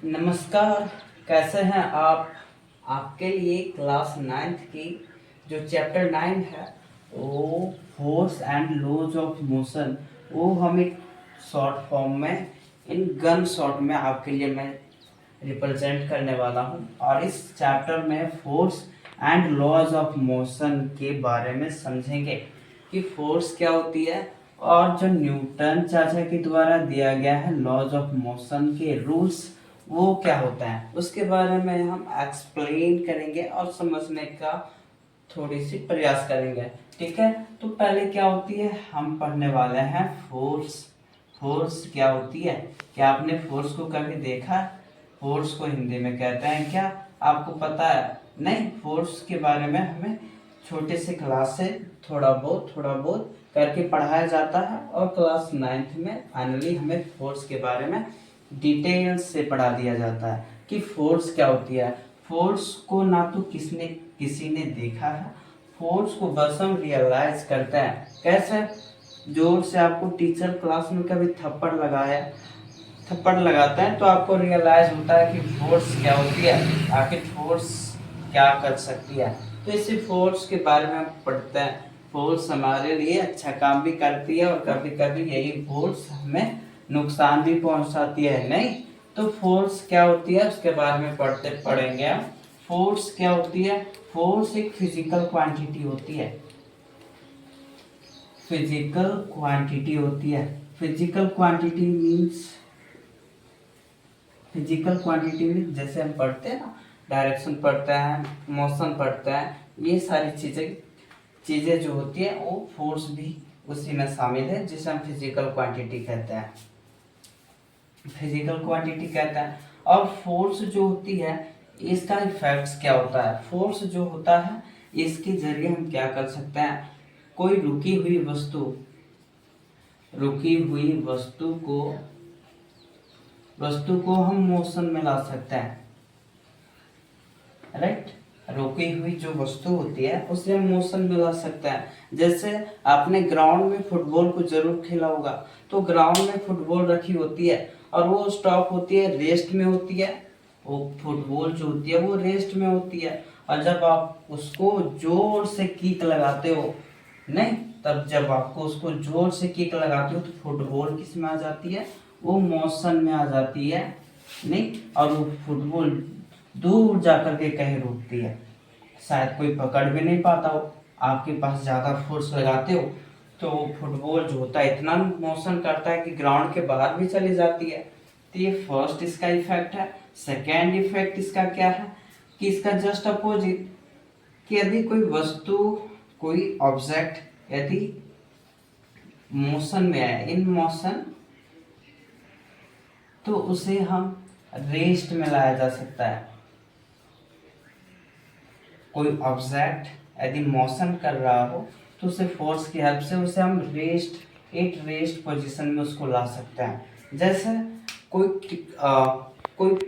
नमस्कार। कैसे हैं आप? आपके लिए क्लास 9th की जो चैप्टर 9 है वो force and laws of motion, वो हम एक शॉर्ट फॉर्म में इन गन शॉर्ट में आपके लिए मैं रिप्रेजेंट करने वाला हूँ। और इस चैप्टर में force and laws of motion के बारे में समझेंगे कि फोर्स क्या होती है और जो न्यूटन चाचा के द्वारा दिया गया है लॉज ऑफ मोशन के रूल्स वो क्या होता है, उसके बारे में हम एक्सप्लेन करेंगे और समझने का थोड़ी सी प्रयास करेंगे। ठीक है, तो पहले क्या होती है हम पढ़ने वाले हैं फोर्स। फोर्स क्या होती है? क्या आपने फोर्स को कभी देखा? फोर्स को हिंदी में कहते हैं क्या, आपको पता है? नहीं, फोर्स के बारे में हमें छोटे से क्लास से थोड़ा बहुत करके पढ़ाया जाता है और क्लास 9th में फाइनली हमें फोर्स के बारे में डिटेल्स से पढ़ा दिया जाता है कि फोर्स क्या होती है। फोर्स को ना तो किसी ने देखा है, फोर्स को बस हम रियलाइज करते हैं। कैसे? जोर से आपको टीचर क्लास में कभी थप्पड़ लगाता है तो आपको रियलाइज होता है कि फोर्स क्या होती है, आखिर फोर्स क्या कर सकती है। तो इसी फोर्स के बारे में हम पढ़ते हैं। फोर्स हमारे लिए अच्छा काम भी करती है और कभी कभी यही फोर्स हमें नुकसान भी पहुंचाती है। नहीं, तो फोर्स क्या होती है उसके बारे में पढ़ेंगे हम। फोर्स क्या होती है? फोर्स एक फिजिकल क्वांटिटी होती है। फिजिकल क्वांटिटी होती है। फिजिकल क्वांटिटी मीन्स जैसे हम पढ़ते हैं ना, डायरेक्शन पढ़ते हैं, मोशन पढ़ते हैं, ये सारी चीजें जो होती है वो फोर्स भी उसी में शामिल है, जिसे हम फिजिकल क्वांटिटी कहते हैं। और फोर्स जो होती है इसका इफेक्ट्स क्या होता है? फोर्स जो होता है इसके जरिए हम क्या कर सकते हैं, कोई रुकी हुई वस्तु को हम मोशन में ला सकते हैं। राइट, रुकी हुई जो वस्तु होती है उसे हम मोशन में ला सकते हैं। जैसे आपने ग्राउंड में फुटबॉल को जरूर खेला होगा, तो ग्राउंड में फुटबॉल रखी होती है और वो स्टॉप होती है, रेस्ट में होती है। वो फुटबॉल जो होती है वो रेस्ट में होती है, और जब आप उसको जोर से किक लगाते हो, नहीं, तब जब आपको उसको जोर से किक लगाते हो तो फुटबॉल किस में आ जाती है, वो मोशन में आ जाती है। नहीं, और वो फुटबॉल दूर जाकर के कहीं रुकती है, शायद कोई पकड़ भी नहीं पाता हो, आपके पास ज्यादा फोर्स लगाते हो तो फुटबॉल जो होता है इतना मोशन करता है कि ग्राउंड के बाहर भी चली जाती है। तो ये फर्स्ट इसका इफेक्ट है। सेकेंड इफेक्ट इसका क्या है कि इसका जस्ट अपोजिट, कि यदि कोई ऑब्जेक्ट यदि मोशन में है, इन मोशन, तो उसे हम रेस्ट में लाया जा सकता है। कोई ऑब्जेक्ट यदि मोशन कर रहा हो तो उसे फोर्स की हेल्प से उसे हम रेस्ट पोजीशन में उसको ला सकते हैं। जैसे कोई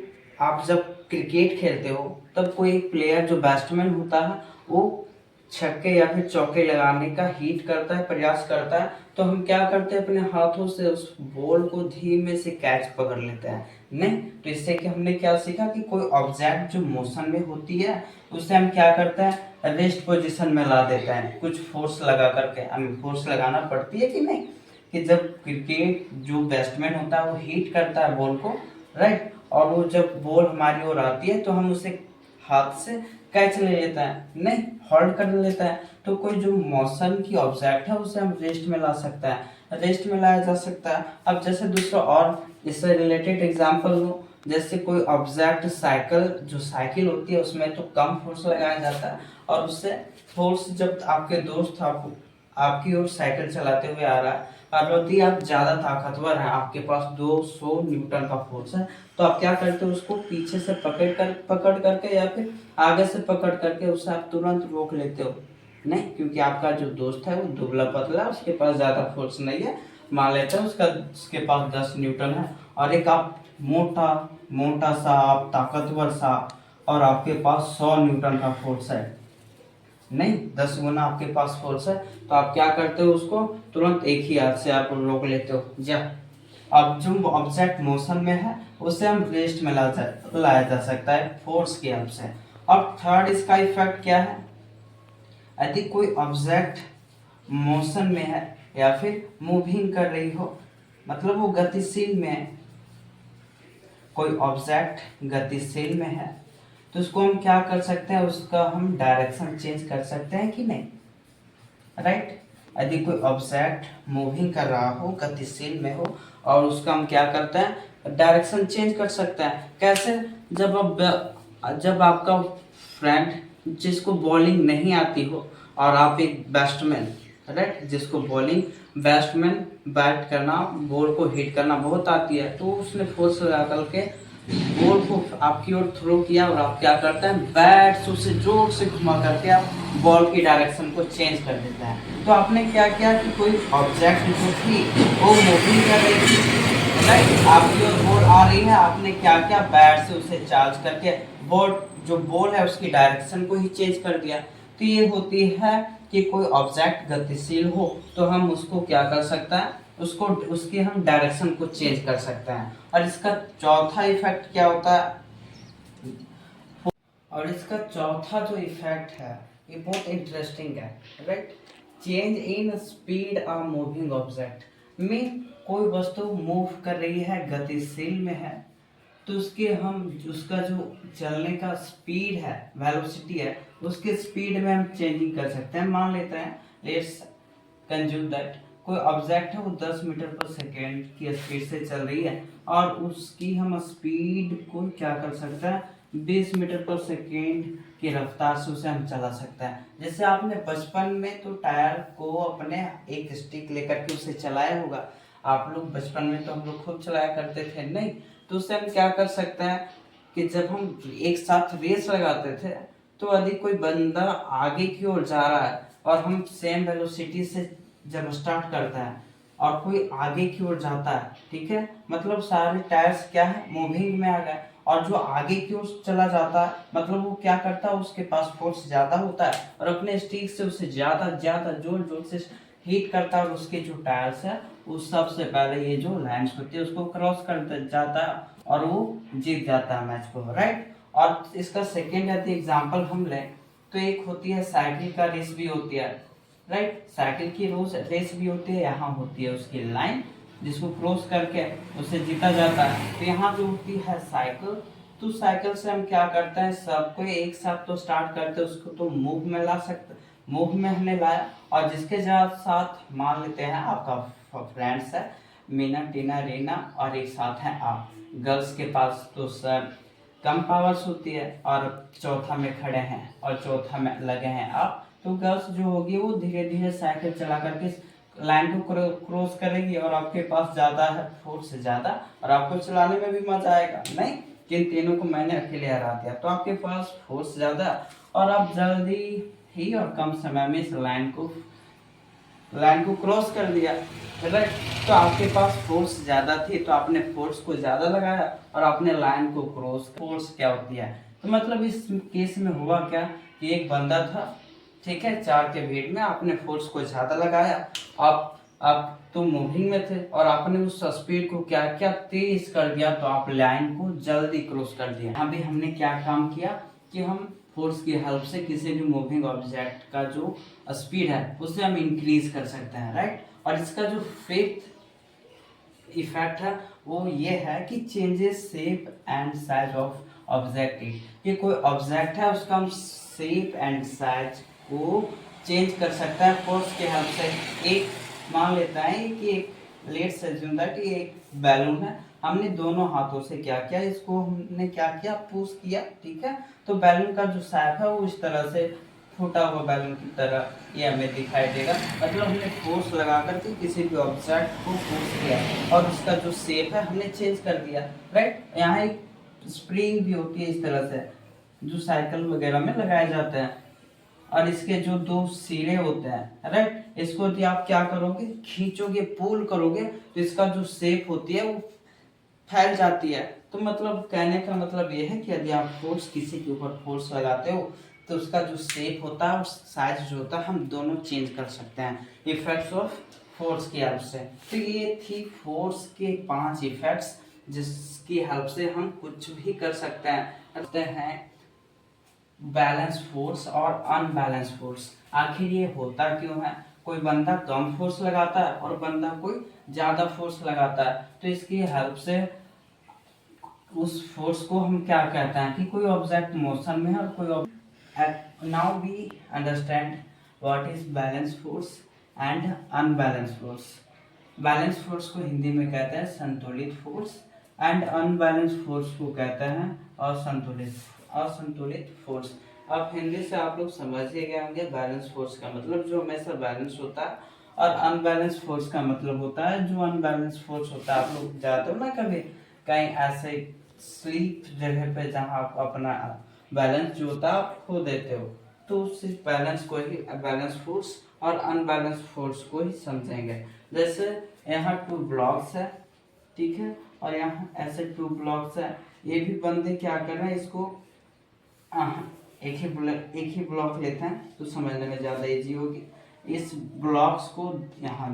आप जब क्रिकेट खेलते हो तब कोई एक प्लेयर जो बैट्समैन होता है वो छक्के या फिर चौके लगाने का हिट करता है, प्रयास करता है, तो हम क्या करते हैं, अपने हाथों से उस बॉल को धीमे से कैच पकड़ लेते हैं। नहीं, तो इससे कि हमने क्या सीखा कि कोई ऑब्जेक्ट जो मोशन में होती है उसे हम क्या करते हैं, रेस्ट पोजीशन में ला देते हैं, कुछ फोर्स लगा करके। हमें फोर्स लगाना पड़ती है कि नहीं, कि जब क्रिकेट जो बैट्समैन होता है वो हिट करता है बॉल को, राइट, और वो जब बॉल हमारी ओर आती है तो हम उसे हाथ से कैच ले लेता है, नहीं, होल्ड कर लेता है। तो कोई जो मोशन की ऑब्जेक्ट है उसे हम रेस्ट में ला सकता है, रेस्ट में लाया जा सकता है। अब जैसे दूसरा और इससे रिलेटेड एग्जांपल लो, जैसे कोई ऑब्जेक्ट जो साइकिल होती है उसमें तो कम फोर्स लगाया जाता है, और उससे फोर्स जब आपके दोस्त आपको आपकी ओर साइकिल चलाते हुए आ रहा है और यदि आप ज्यादा ताकतवर हैं, आपके पास 200 न्यूटन का फोर्स है, तो आप क्या करते हो, उसको पीछे से पकड़ करके या फिर आगे से पकड़ करके उसे आप तुरंत रोक लेते हो। नहीं, क्योंकि आपका जो दोस्त है वो दुबला पतला, उसके पास ज्यादा फोर्स नहीं है, मान लेते हैं उसके पास 10 न्यूटन है, और एक आप मोटा मोटा सा, आप ताकतवर सा, और आपके पास 100 न्यूटन का फोर्स है, नहीं, 10 गुना आपके पास फोर्स है, तो आप क्या करते हो, उसको तुरंत एक ही हाथ से आप रोक लेते हो, जा अब जो ऑब्जेक्ट मोशन में है उसे हम रेस्ट में लाया जा सकता है फोर्स की हेल्प से। अब थर्ड इसका इफेक्ट क्या है, यदि कोई ऑब्जेक्ट मोशन में है या फिर मूविंग कर रही हो, मतलब वो गतिशील में है, कोई ऑब्जेक्ट गतिशील में है, तो उसको हम क्या कर सकते हैं, उसका हम डायरेक्शन चेंज कर सकते हैं कि नहीं, राइट। यदि कोई ऑब्जेक्ट मूविंग कर रहा हो, गतिशील में हो, और उसका हम क्या करते हैं, डायरेक्शन चेंज कर सकते हैं। कैसे, जब आपका फ्रेंड जिसको बॉलिंग नहीं आती हो और आप एक बैट्समैन, राइट, जिसको बॉलिंग बैट्समैन बैट करना, बॉल को हिट करना बहुत आती है, तो उसने फोर्स लगा करके बॉल को आपकी ओर थ्रो किया और आप क्या करते हैं, बैट से उसे जोर से घुमा करके आप बॉल की डायरेक्शन को चेंज कर देते हैं। तो आपने क्या किया कि कोई ऑब्जेक्ट जो थी वो मूविंग कर रही थी, राइट, आपकी ओर बॉल आ रही है, आपने क्या किया, बैट से उसे चार्ज करके बॉल, जो बॉल है उसकी डायरेक्शन को ही चेंज कर दिया। तो ये होती है कि कोई ऑब्जेक्ट गतिशील हो तो हम उसको क्या कर सकते हैं, उसको उसकी हम डायरेक्शन को चेंज कर सकते हैं। और इसका चौथा इफेक्ट क्या होता है, और इसका चौथा जो इफेक्ट है ये बहुत इंटरेस्टिंग है, right. Change in speed of moving object में कोई वस्तु मूव कर रही है, गतिशील में है, तो उसका जो चलने का स्पीड है, वेलोसिटी है, उसके स्पीड में हम चेंजिंग कर सकते हैं। मान लेते हैं, लेट्स कंज्यूम दैट कोई ऑब्जेक्ट है वो 10 मीटर पर सेकेंड की स्पीड से चल रही है, और उसकी हम स्पीड को क्या कर सकते हैं, 20 मीटर पर सेकेंड की रफ्तार से उसे हम चला सकते हैं। जैसे आपने बचपन में तो टायर को अपने एक स्टिक लेकर के उसे चलाया होगा, आप लोग बचपन में तो हम लोग खुद चलाया करते थे, नहीं, तो उससे हम क्या कर सकते हैं कि जब हम एक साथ रेस लगाते थे, तो यदि कोई बंदा आगे की ओर जा रहा है और हम सेम वेलोसिटी से जब स्टार्ट करता है और कोई आगे की ओर जाता है, ठीक है, मतलब सारे टायर्स क्या है, मूविंग में आ गए, और जो आगे की ओर चला जाता है मतलब वो क्या करता है, उसके पास फोर्स ज्यादा होता है और अपने स्टिक से उसे ज्यादा ज्यादा जोर जोर से हिट करता है, और उसके जो टायर्स है उस सबसे पहले ये जो लाइन्स होती है उसको क्रॉस कर जाता है और वो जीत जाता है मैच को, राइट। और इसका सेकेंड यदि एग्जाम्पल हम लें तो एक होती है साइकिल का रेस भी होती है, राइट, साइकिल की रोज रेस भी होती है, यहाँ होती है उसकी लाइन जिसको क्रॉस करके उसे जीता जाता है। तो यहाँ जो होती है साइकिल, तो साइकिल से हम क्या करते हैं, सबको एक साथ तो स्टार्ट करते हैं, उसको तो मूव में ला सकते, मूव में हमने लाया, और जिसके साथ मान लेते हैं आपका फ्रेंड्स है, मीना टीना रीना, और एक साथ है आप, गर्ल्स के पास तो सर कम पावर्स होती है, और चौथा में खड़े हैं और चौथा में लगे हैं आप, तो गर्ल्स जो होगी वो धीरे धीरे साइकिल चला करके लाइन को क्रॉस करेगी, और आपके पास ज्यादा है फोर्स से ज्यादा, और आपको चलाने में भी मजा आएगा, नहीं, जिन तीनों को मैंने अकेले हरा दिया, तो आपके पास फोर्स ज्यादा और आप जल्दी ही और कम समय में इस लाइन को क्रॉस कर दिया, राइट। तो आपके पास फोर्स ज्यादा थी तो आपने फोर्स को ज्यादा लगाया और आपने लाइन को क्रॉस, फोर्स क्या होती है, तो मतलब इस केस में हुआ क्या कि एक बंदा था, ठीक है, चार के भीड़ में आपने फोर्स को ज्यादा लगाया, आप तो मूविंग में थे और आपने उस स्पीड को क्या किया, तेज कर दिया, तो आप लाइन को जल्दी क्रॉस कर दिया। यहाँ भी हमने क्या काम किया कि हम फोर्स की हेल्प से किसी भी मूविंग ऑब्जेक्ट का जो स्पीड है उसे हम इंक्रीज कर सकते हैं, राइट। और इसका जो फिफ्थ इफेक्ट है वो ये है कि changes shape and size of object. ये कोई ऑब्जेक्ट है उसका हम शेप एंड साइज को चेंज कर सकता है फोर्स के हेल्प से। एक मान लेता है कि एक लेट्स अज्यूम दैट ये एक बैलून है, हमने दोनों हाथों से क्या किया, इसको हमने क्या किया, पुश किया, ठीक है, तो बैलून का जो शेप है वो इस तरह से फूटा हुआ बैलून की तरह ये हमें दिखाई देगा, मतलब हमने फोर्स लगा करके किसी भी ऑब्जेक्ट को पुश किया और उसका जो शेप है हमने चेंज कर दिया, राइट। यहाँ एक स्प्रिंग भी होती है इस तरह से जो साइकिल वगैरह में लगाए जाते हैं, और इसके जो दो सिरे होते हैं, राइट, इसको यदि आप क्या करोगे, खींचोगे, पुल करोगे, तो इसका जो शेप होती है वो फैल जाती है। तो मतलब कहने का मतलब ये है कि यदि आप फोर्स किसी के ऊपर फोर्स लगाते हो तो उसका जो शेप होता है और साइज जो होता है हम दोनों चेंज कर सकते हैं। इफेक्ट्स ऑफ फोर्स की हेल्प से। तो ये थी फोर्स के 5 इफेक्ट्स जिसकी हेल्प से हम कुछ भी कर सकते हैं बैलेंस फोर्स और अनबैलेंस फोर्स। आखिर ये होता क्यों है? कोई बंदा कम फोर्स लगाता है और बंदा कोई ज्यादा फोर्स लगाता है, तो इसकी हेल्प से उस फोर्स को हम क्या कहते हैं कि कोई ऑब्जेक्ट मोशन में है और कोई। Now we understand what is balance force and unbalance force. Balance force को हिंदी में कहते हैं संतुलित फोर्स एंड अनबैलेंस फोर्स को कहते हैं असंतुलित फोर्स। अब हिंदी से आप लोग समझ ही गए होंगे बैलेंस फोर्स का मतलब जो हमेशा बैलेंस होता है, और अनबैलेंस फोर्स का मतलब होता है जो अनबैलेंस फोर्स होता है। आप लोग जाते हो ना कभी कहीं ऐसे स्लीप जगह पे जहाँ आप अपना बैलेंस जो होता है आप खो देते हो, तो उस बैलेंस को ही बैलेंस फोर्स और अनबैलेंस फोर्स को ही समझेंगे। जैसे यहाँ 2 ब्लॉक्स है, ठीक है, और यहाँ ऐसे 2 ब्लॉक्स है। ये भी बंदे क्या कर रहे हैं, इसको एक ही ब्लॉक लेते हैं तो समझने में ज़्यादा इजी होगी। इस ब्लॉक्स को यहाँ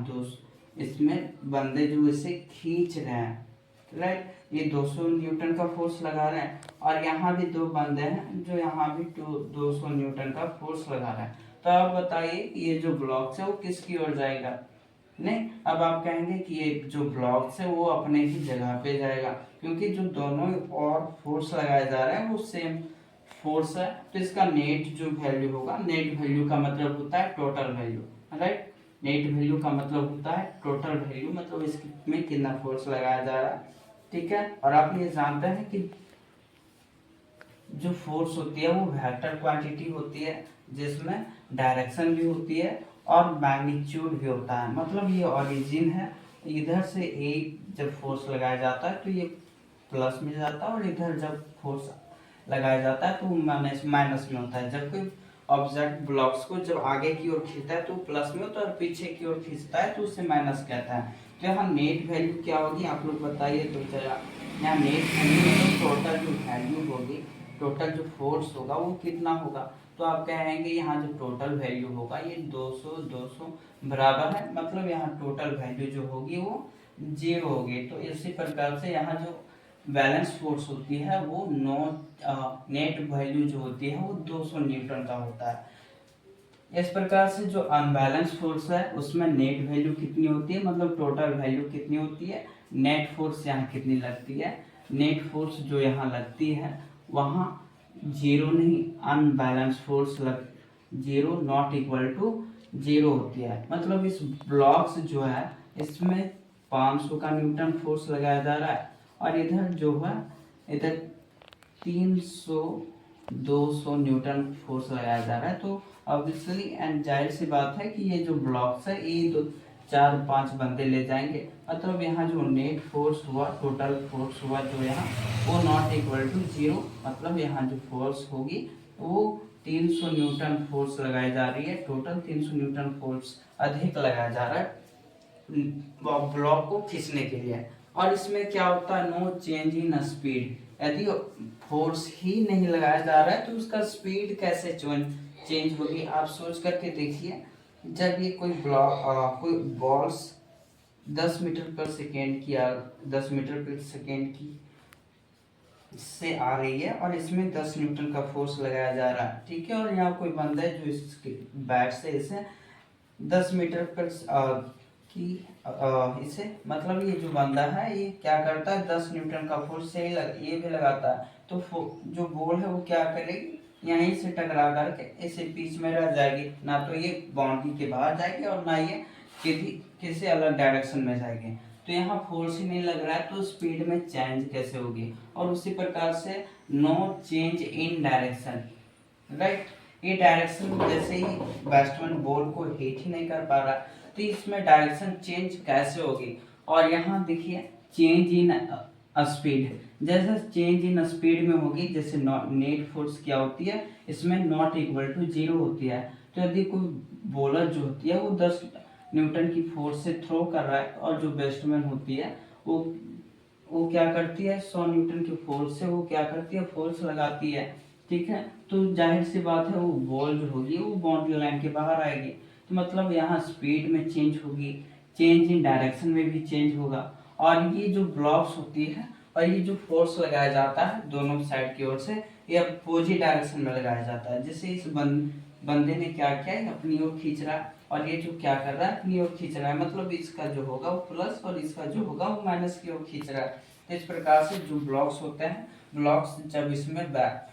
इसमें बंदे जो इसे खींच रहे हैं, राइट, ये 200 न्यूटन का फोर्स लगा रहे हैं, और यहाँ भी 2 बंदे हैं जो यहाँ भी 200 न्यूटन का फोर्स लगा रहे हैं। तो आप बताइए ये जो ब्लॉक्स है वो किसकी ओर जाएगा? नहीं, अब आप कहेंगे कि ये जो ब्लॉक्स है वो अपने ही जगह पे जाएगा, क्योंकि जो दोनों और फोर्स लगाए जा रहे हैं वो सेम फोर्स है। तो इसका नेट जो वैल्यू होगा, नेट वैल्यू का मतलब होता है total value, right. Net value का मतलब होता है टोटल वैल्यू, मतलब इसमें कितना फोर्स लगाया जा रहा है, ठीक है। और आप ये जानते हैं कि जो फोर्स होती है वो वेक्टर क्वांटिटी होती है जिसमें डायरेक्शन भी होती है और मैग्नीट्यूड भी होता है। मतलब ये ओरिजिन है, इधर से एक जब फोर्स लगाया जाता है तो ये प्लस में जाता है, और इधर जब फोर्स लगाया जाता है तो माइनस में होता है। जब कोई ऑब्जेक्ट ब्लॉक्स को जब आगे की ओर खींचता है तो प्लस में होता है, और पीछे की ओर खींचता है तो उसे माइनस कहता है। तो यहाँ नेट वैल्यू क्या होगी आप लोग बताइए। तो जरा यहाँ नेट वैल्यू टोटल जो वैल्यू होगी, टोटल जो फोर्स होगा वो कितना होगा? तो आप कहेंगे यहाँ जो टोटल वैल्यू होगा ये 200 200 बराबर है, मतलब यहाँ टोटल वैल्यू जो होगी वो 0 होगी। तो इसी प्रकार से यहाँ जो बैलेंस फोर्स होती है वो नेट वैल्यू जो होती है वो 200 न्यूटन का होता है। इस प्रकार से जो अनबैलेंस फोर्स है उसमें नेट वैल्यू कितनी होती है, मतलब टोटल वैल्यू कितनी होती है, नेट फोर्स यहाँ कितनी लगती है। नेट फोर्स जो यहाँ लगती है वहाँ 0 नहीं, अनबैलेंस फोर्स लग 0 नॉट इक्वल टू 0 होती है। मतलब इस ब्लॉक्स जो है इसमें 500 का न्यूटन फोर्स लगाया जा रहा है, और इधर जो है इधर 300 200 न्यूटन फोर्स लगाया जा रहा है। तो ऑब्वियसली एंड जाहिर सी बात है कि ये जो ब्लॉक्स है ये 4-5 बंदे ले जाएंगे, मतलब यहाँ जो नेट फोर्स हुआ, टोटल फोर्स हुआ जो यहाँ वो नॉट इक्वल टू 0, मतलब यहाँ जो फोर्स होगी वो 300 न्यूटन फोर्स लगाई जा रही है, टोटल 300 न्यूटन फोर्स अधिक लगाया जा रहा है ब्लॉक को खींचने के लिए। और इसमें क्या होता है, नो चेंज इन स्पीड। यदि फोर्स ही नहीं लगाया जा रहा है तो उसका स्पीड कैसे चेंज होगी? आप सोच करके देखिए, जब ये कोई बॉल्स 10 मीटर पर सेकेंड की 10 मीटर पर सेकेंड की से आ रही है और इसमें 10 न्यूटन का फोर्स लगाया जा रहा है, ठीक है, और यहाँ कोई बंदा है जो इसके बैट से इसे 10 मीटर पर इसे मतलब ये जो बंदा है ये क्या करता है 10 न्यूटन का फोर्स से ये भी लगाता है, तो जो बॉल है वो क्या करेगी, यहीं से टकरा करके इसे बीच में रह जाएगी, ना तो ये बाउंड्री के बाहर जाएगी और ना ये किसी अलग डायरेक्शन में जाएगी। तो यहाँ फोर्स ही नहीं लग रहा है तो स्पीड में चेंज कैसे होगी? और उसी प्रकार से no change in direction, right. ये डायरेक्शन जैसे ही बैट्समैन बॉल को हिट ही नहीं कर पा रहा तो इसमें डायरेक्शन चेंज कैसे होगी? और यहाँ देखिए चेंज इन स्पीड, जैसे चेंज इन स्पीड में होगी, जैसे नेट फोर्स क्या होती है इसमें नॉट इक्वल टू 0 होती है। तो यदि कोई बॉलर जो होती है वो 10 न्यूटन की फोर्स से थ्रो कर रहा है और जो बैट्समैन होती है वो क्या करती है 100 न्यूटन की फोर्स से वो क्या करती है फोर्स लगाती है, ठीक है। तो जाहिर सी बात है वो बॉल जो होगी वो बाउंड्री लाइन के बाहर आएगी, तो मतलब यहाँ स्पीड में चेंज होगी, चेंज इन डायरेक्शन में भी चेंज होगा। और ये जो ब्लॉक्स होती है और ये जो फोर्स लगाया जाता है दोनों साइड की ओर से, ये अपोजिट डायरेक्शन में लगाया जाता है। जैसे इस बंदे ने क्या किया है, अपनी ओर खींच रहा है, और ये जो क्या कर रहा है, अपनी ओर खींच रहा है, मतलब इसका जो होगा वो प्लस और इसका जो होगा वो माइनस की ओर खींच रहा है। तो इस प्रकार से जो ब्लॉक्स होते हैं, ब्लॉक्स जब इसमें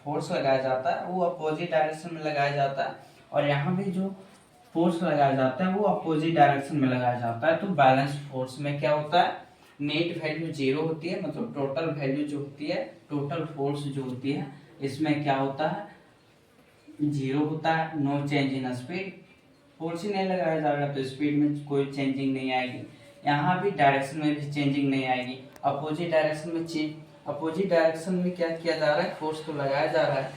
फोर्स लगाया जाता है वो अपोजिट डायरेक्शन में लगाया जाता है, और यहाँ भी जो फोर्स लगाया जाता है वो अपोजिट डायरेक्शन में लगाया जाता है। तो बैलेंस फोर्स में क्या होता है, नेट वैल्यू जीरो होती है, मतलब टोटल वैल्यू जो होती है, टोटल फोर्स जो होती है, इसमें क्या होता है, जीरो होता है। No change in speed, force ही नहीं लगाया जाएगा तो स्पीड में कोई चेंजिंग नहीं आएगी। यहाँ भी डायरेक्शन में भी चेंजिंग नहीं आएगी। अपोजिट डायरेक्शन में चेंज, अपोजिट डायरेक्शन में क्या किया जा रहा है, फोर्स तो लगाया जा रहा है,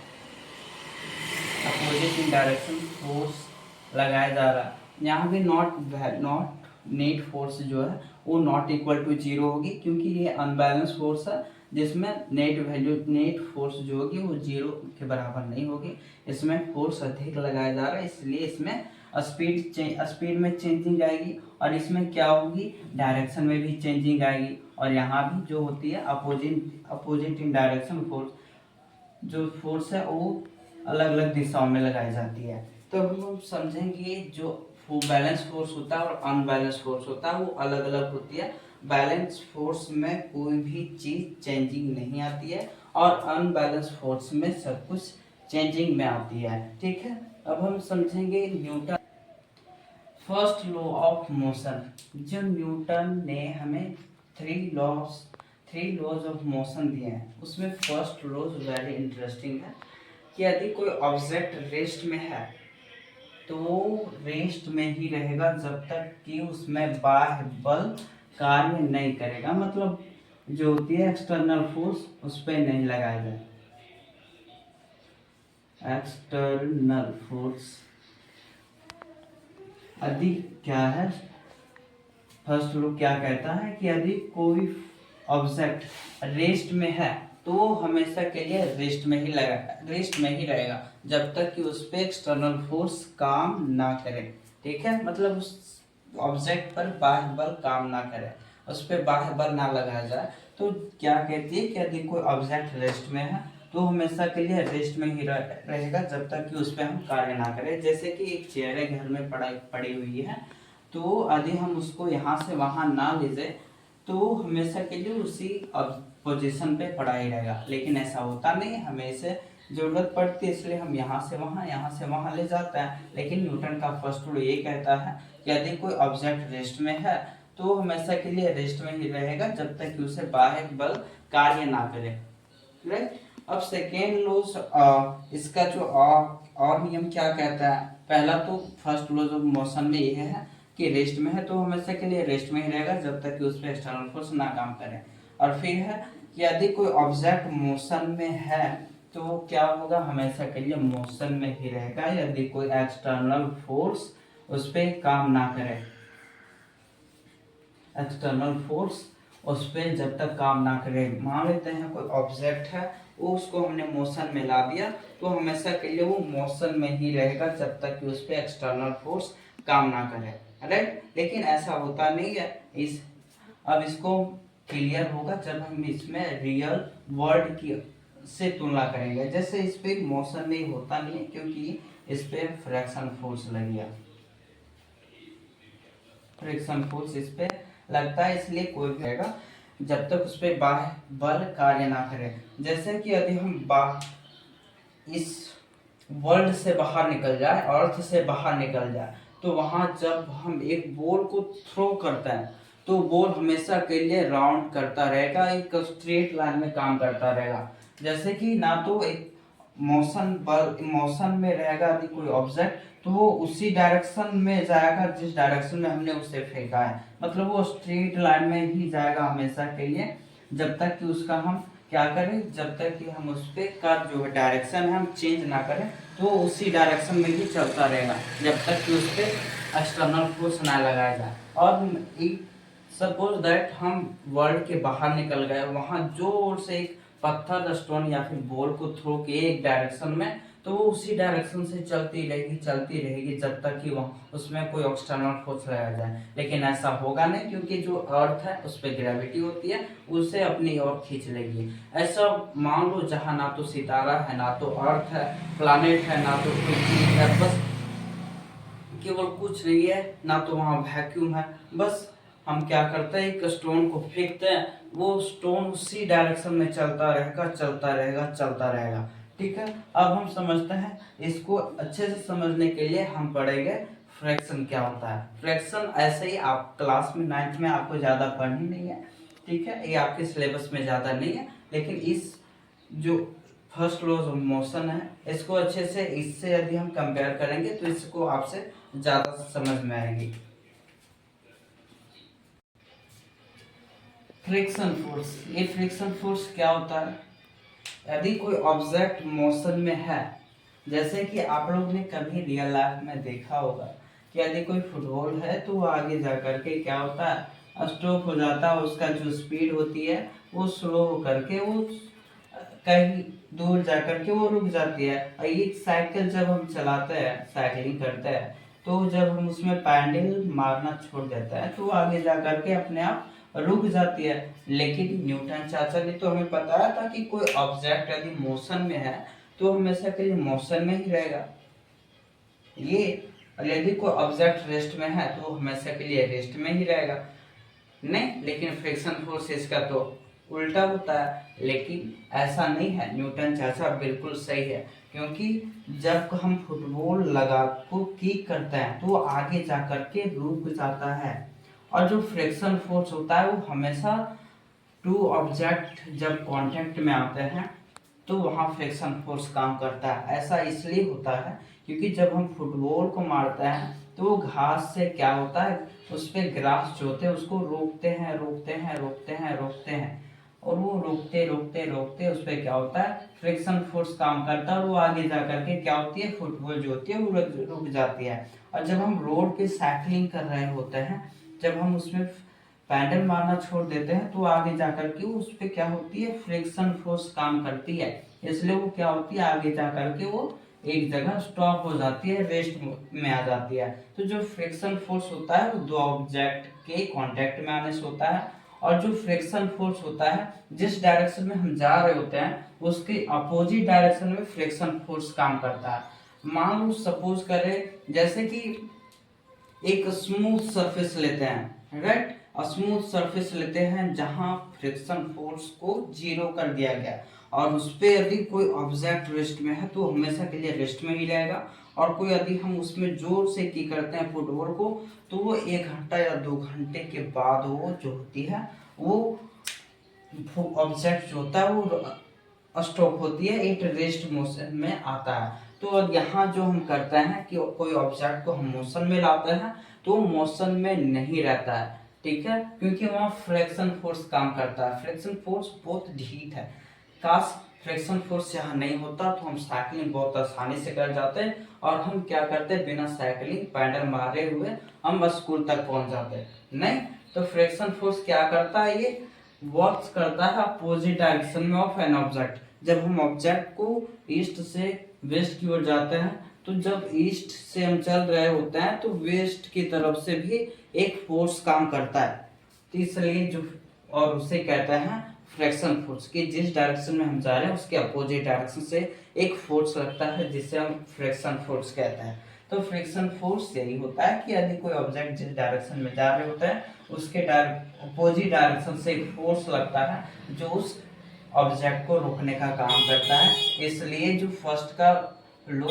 अपोजिट इन डायरेक्शन फोर्स लगाया जा रहा है। यहाँ भी नॉट नेट फोर्स जो है वो नॉट इक्वल टू जीरो होगी, क्योंकि ये अनबैलेंस फोर्स है जिसमें नेट फोर्स जो होगी वो जीरो के बराबर नहीं होगी। इसमें फोर्स अधिक लगाया जा रहा है, इसलिए इसमें स्पीड में चेंजिंग आएगी, और इसमें क्या होगी, डायरेक्शन में भी चेंजिंग आएगी। और यहाँ भी जो होती है अपोजिट इन डायरेक्शन फोर्स, जो फोर्स है वो अलग अलग दिशाओं में लगाई जाती है। तो हम समझेंगे जो बैलेंस फोर्स होता है और अनबैलेंस फोर्स होता है वो अलग अलग होती है। बैलेंस फोर्स में कोई भी चीज चेंजिंग नहीं आती है, और अनबैलेंस फोर्स में सब कुछ चेंजिंग में आती है। ठीक है, अब हम समझेंगे Newton first law of motion. जो न्यूटन ने हमें थ्री लॉज ऑफ मोशन दिए हैं, उसमें फर्स्ट लॉ वेरी इंटरेस्टिंग है कि यदि कोई ऑब्जेक्ट रेस्ट में है तो रेस्ट में ही रहेगा जब तक कि उसमें बाह्य बल कार्य नहीं करेगा, मतलब जो होती है एक्सटर्नल फोर्स उस पर नहीं लगाया जाए। एक्सटर्नल फोर्स यदि क्या है, फर्स्ट लॉ क्या कहता है कि यदि कोई ऑब्जेक्ट रेस्ट में है तो हमेशा के लिए रेस्ट में ही रहेगा जब तक कि उस पर एक्सटर्नल फोर्स काम ना करे। ठीक है, मतलब उस ऑब्जेक्ट पर बाह्य बल काम ना करे, उस पर बाह्य बल ना लगाया जाए। तो क्या कहती है कि यदि कोई ऑब्जेक्ट रेस्ट में है तो हमेशा के लिए रेस्ट में ही रहेगा जब तक कि उस पर हम कार्य ना करें। जैसे कि एक चेयर है घर में पड़ी हुई है, तो यदि हम उसको यहाँ से वहाँ ना ले जाए तो हमेशा के लिए उसी पोजीशन पे पड़ा ही रहेगा। लेकिन ऐसा होता नहीं, हमें इसे जरूरत पड़ती है इसलिए हम यहाँ से वहाँ ले जाते हैं। लेकिन न्यूटन का फर्स्ट लॉ ये कहता है कि यदि कोई ऑब्जेक्ट रेस्ट में है तो हमेशा के लिए रेस्ट में ही रहेगा जब तक कि उसे बाह्य बल कार्य ना करे। राइट, अब सेकेंड लॉ, इसका जो और नियम क्या कहता है, पहला तो फर्स्ट लॉ ऑफ मोशन में ये है कि रेस्ट में है तो हमेशा के लिए रेस्ट में ही रहेगा जब तक कि उस पर एक्सटर्नल फोर्स ना काम करे। और फिर है कि यदि कोई ऑब्जेक्ट मोशन में है तो क्या होगा, हमेशा के लिए मोशन में ही रहेगा यदि कोई एक्सटर्नल फोर्स उस पर काम ना करे। एक्सटर्नल फोर्स उस पर जब तक काम ना करे, मान लेते हैं कोई ऑब्जेक्ट है वो उसको हमने मोशन में ला दिया तो हमेशा के लिए वो मोशन में ही रहेगा जब तक कि उस पर एक्सटर्नल फोर्स काम ना करे। राइट, लेकिन ऐसा होता नहीं है। अब इसको क्लियर होगा जब हम इसमें रियल वर्ल्ड की से तुलना करेंगे। जैसे इस पे मोशन नहीं होता नहीं है क्योंकि इस पे फ्रैक्शन फोर्स लग गया, फ्रिक्शन फोर्स इस पे लगता है, इसलिए कोई भी रहेगा जब तक उस पर बाह्य बल कार्य ना करे। जैसे कि यदि हम इस वर्ल्ड से बाहर निकल जाए, अर्थ से बाहर निकल जाए, तो वहां जब हम एक बॉल को थ्रो करते हैं तो बॉल हमेशा के लिए राउंड करता रहेगा, एक स्ट्रेट लाइन में काम करता रहेगा। जैसे कि ना तो एक मोशन में रहेगा यदि कोई ऑब्जेक्ट तो वो उसी डायरेक्शन में जाएगा जिस डायरेक्शन में हमने उसे फेंका है, मतलब वो स्ट्रेट लाइन में ही जाएगा हमेशा के लिए जब तक कि उसका हम क्या करें, जब तक कि हम उस पर का जो डायरेक्शन है हम चेंज ना करें तो उसी डायरेक्शन में ही चलता रहेगा जब तक कि उस पर एक्सटर्नल फोर्स ना लगाया जाए। और सपोज दैट हम वर्ल्ड के बाहर निकल गए, वहां जोर से एक पत्थर स्टोन या फिर बॉल को थ्रो किए एक डायरेक्शन में, तो वो उसी डायरेक्शन से चलती रहेगी जब तक कि वहाँ उसमें कोई एक्सटर्नल फोर्स लगाया जाए। लेकिन ऐसा होगा नहीं, क्योंकि जो अर्थ है उस पर ग्रेविटी होती है, उसे अपनी ओर खींच लेगी। ऐसा मान लो जहाँ ना तो सितारा है, ना तो अर्थ है, प्लानेट है, ना तो कोई चीज है, बस केवल कुछ नहीं है, ना तो वहाँ वैक्यूम है। बस हम क्या करते हैं, एक स्टोन को फेंकते हैं, वो स्टोन उसी डायरेक्शन में चलता रहेगा, चलता रहेगा, चलता रहेगा। ठीक है, अब हम समझते हैं। इसको अच्छे से समझने के लिए हम पढ़ेंगे फ्रैक्शन क्या होता है। फ्रैक्शन ऐसे ही आप क्लास में 9th में आपको ज़्यादा पढ़नी नहीं है, ठीक है, ये आपके सिलेबस में ज़्यादा नहीं है। लेकिन इस जो फर्स्ट लॉज ऑफ मोशन है, इसको अच्छे से इससे यदि हम कंपेयर करेंगे तो इसको आपसे ज़्यादा समझ में आएगी। फ्रिक्शन फोर्स, ये फ्रिक्शन फोर्स क्या होता है? यदि कोई ऑब्जेक्ट मोशन में है, जैसे कि आप लोग ने कभी रियल लाइफ में देखा होगा कि यदि कोई फुटबॉल है तो वो आगे जा करके क्या होता है, स्टॉप हो जाता है, उसका जो स्पीड होती है वो स्लो होकर के वो कहीं दूर जा करके वो रुक जाती है। और ये साइकिल जब हम चलाते हैं, साइकिलिंग करते हैं, तो जब हम उसमें पैडल मारना छोड़ देते हैं तो वो आगे जा करके अपने आप रुक जाती है। लेकिन न्यूटन चाचा ने तो हमें बताया था कि कोई ऑब्जेक्ट यदि मोशन में है तो हमेशा के लिए मोशन में ही रहेगा। ये, और यदि कोई ऑब्जेक्ट रेस्ट में है तो हमेशा के लिए रेस्ट में ही रहेगा। नहीं, लेकिन फ्रिक्शन फोर्स इसका तो उल्टा होता है। लेकिन ऐसा नहीं है, न्यूटन चाचा बिल्कुल सही है, क्योंकि जब हम फुटबॉल लगा को किक करते हैं तो वो आगे जा करके रुक जाता है। और जो फ्रिक्शन फोर्स होता है वो हमेशा टू ऑब्जेक्ट जब कांटेक्ट में आते हैं तो वहाँ फ्रिक्शन फोर्स काम करता है। ऐसा इसलिए होता है क्योंकि जब हम फुटबॉल को मारते हैं तो वो घास से क्या होता है, उस पर ग्रास जो होते हैं उसको रोकते हैं, रोकते हैं, रोकते हैं, रोकते हैं, और वो रोकते रोकते रोकते उस पर क्या होता है, फ्रिक्शन फोर्स काम करता है, और वो आगे जा करके क्या होती है, फुटबॉल जो होती है वो रुक जाती है। और जब हम रोड पे साइकिलिंग कर रहे होते हैं, जब हम उसमें पैडल मारना छोड़ देते हैं तो आगे जाकर के उस पे क्या होती है, फ्रिक्शन फोर्स काम करती है। इसलिए वो क्या होती है, आगे जाकर के वो एक जगह स्टॉप हो जाती है, रेस्ट में आ जाती है। तो जो फ्रिक्शन फोर्स होता है वो दो ऑब्जेक्ट के कांटेक्ट में आने से होता है। और जो फ्रिक्शन फोर्स होता है, जिस डायरेक्शन में हम जा रहे होते हैं उसके अपोजिट डायरेक्शन में फ्रिक्शन फोर्स काम करता है। मान लो सपोज करें जैसे कि एक स्मूथ सरफेस लेते हैं, राइट, स्मूथ सरफेस लेते हैं जहां फ्रिक्शन फोर्स को जीरो कर दिया गया, और उस पर यदि कोई ऑब्जेक्ट रेस्ट में है तो हमेशा के लिए रेस्ट में ही रहेगा। और कोई यदि हम उसमें जोर से की करते हैं फुटबॉल को, तो वो 1 घंटा या 2 घंटे के बाद वो जो होती है वो ऑब्जेक्ट जो होता है वो स्टॉप होती है, एक रेस्ट मोशन में आता है। तो अब यहाँ जो हम करते हैं कि कोई ऑब्जेक्ट को हम मोशन में लाते हैं तो मोशन में नहीं रहता है, ठीक है, क्योंकि वहाँ फ्रिक्शन फोर्स काम करता है। फ्रिक्शन फोर्स बहुत ढीठ है। काश फ्रिक्शन फोर्स यहाँ नहीं होता तो हम साइकिलिंग बहुत आसानी से कर जाते, और हम क्या करते, बिना साइकिलिंग पैडल मारे हुए हम स्कूल तक पहुंच जाते। नहीं, तो फ्रिक्शन फोर्स क्या करता है, ये वर्क्स करता है अपोजिट डायरेक्शन में ऑफ एन ऑब्जेक्ट। जब हम ऑब्जेक्ट को ईस्ट से वेस्ट की ओर जाते हैं, तो जब ईस्ट से हम चल रहे होते हैं तो वेस्ट की तरफ से भी एक फोर्स काम करता है। तो इसलिए जो, और उसे कहते हैं फ्रिक्शन फोर्स, कि जिस डायरेक्शन में हम जा रहे हैं उसके अपोजिट डायरेक्शन से एक फोर्स लगता है जिसे हम फ्रिक्शन फोर्स कहते हैं। तो फ्रिक्शन फोर्स यही होता है कि यदि कोई ऑब्जेक्ट जिस डायरेक्शन में जा रहे होते हैं उसके अपोजिट डायरेक्शन से एक फोर्स लगता है जो उस ऑब्जेक्ट को रोकने का काम करता है। इसलिए जो फर्स्ट का लॉ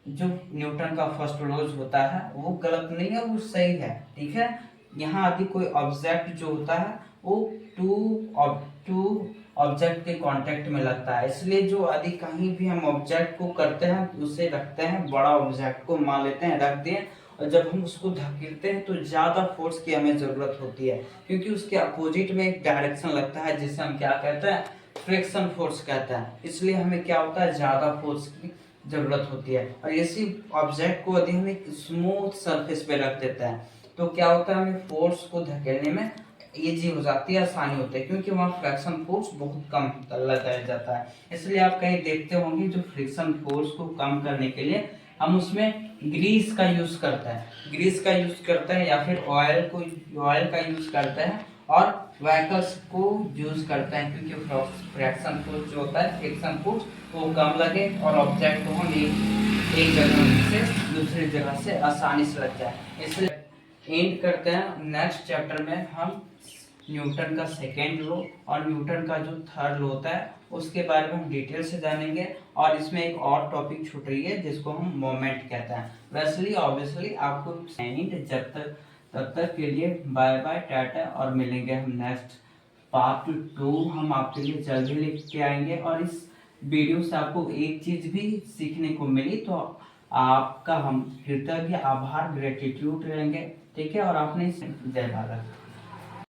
जो न्यूटन का फर्स्ट लॉज होता है वो गलत नहीं है, वो सही है, ठीक है। यहाँ यदि कोई ऑब्जेक्ट जो होता है वो टू ऑब्जेक्ट के कांटेक्ट में लगता है, इसलिए जो यदि कहीं भी हम ऑब्जेक्ट को करते हैं उसे रखते हैं, बड़ा ऑब्जेक्ट को मान लेते हैं, रख दिए, और जब हम उसको धकेलते हैं तो ज्यादा फोर्स की हमें जरूरत होती है, क्योंकि उसके अपोजिट में एक डायरेक्शन लगता है जिसे हम क्या कहते हैं, फ्रिक्शन फोर्स कहते हैं। इसलिए हमें क्या होता है, ज्यादा फोर्स की जरूरत होती है। और इसी ऑब्जेक्ट को यदि हम एक स्मूथ सरफेस पे रख देते हैं तो क्या होता है, हमें फोर्स को धकेलने में ईजी हो जाती है, आसानी होती है, क्योंकि वहाँ फ्रिक्शन फोर्स बहुत कम लगाया जाता है। इसलिए आप कहीं देखते होंगे जो फ्रिक्शन फोर्स को कम करने के लिए हम उसमें ग्रीस का यूज करते हैं, ग्रीस का यूज करते हैं या फिर ऑयल का यूज करते हैं और व्हीकल्स को यूज करते हैं, क्योंकि फ्रिक्शन फोर्स जो होता है, फ्रिक्शन फोर्स वो कम लगे और ऑब्जेक्ट को हम एक जगह से दूसरी जगह से आसानी से लग जाए। इसलिए एंड करते हैं नेक्स्ट चैप्टर में हम न्यूटन का सेकेंड लॉ और न्यूटन का जो थर्ड लॉ होता है उसके बारे में हम डिटेल से जानेंगे। और इसमें एक और टॉपिक छूट रही है जिसको हम मोमेंट कहते हैं। वैसे ऑब्वियसली आपको जब तक तब तक के लिए बाय बाय टाटा, और मिलेंगे हम नेक्स्ट पार्ट 2 हम आपके लिए जल्दी लेके आएंगे। और इस वीडियो से आपको एक चीज भी सीखने को मिली तो आपका हम कृतज्ञ आभार ग्रेटिट्यूड रहेंगे। ठीक है, और आपने जय भारत।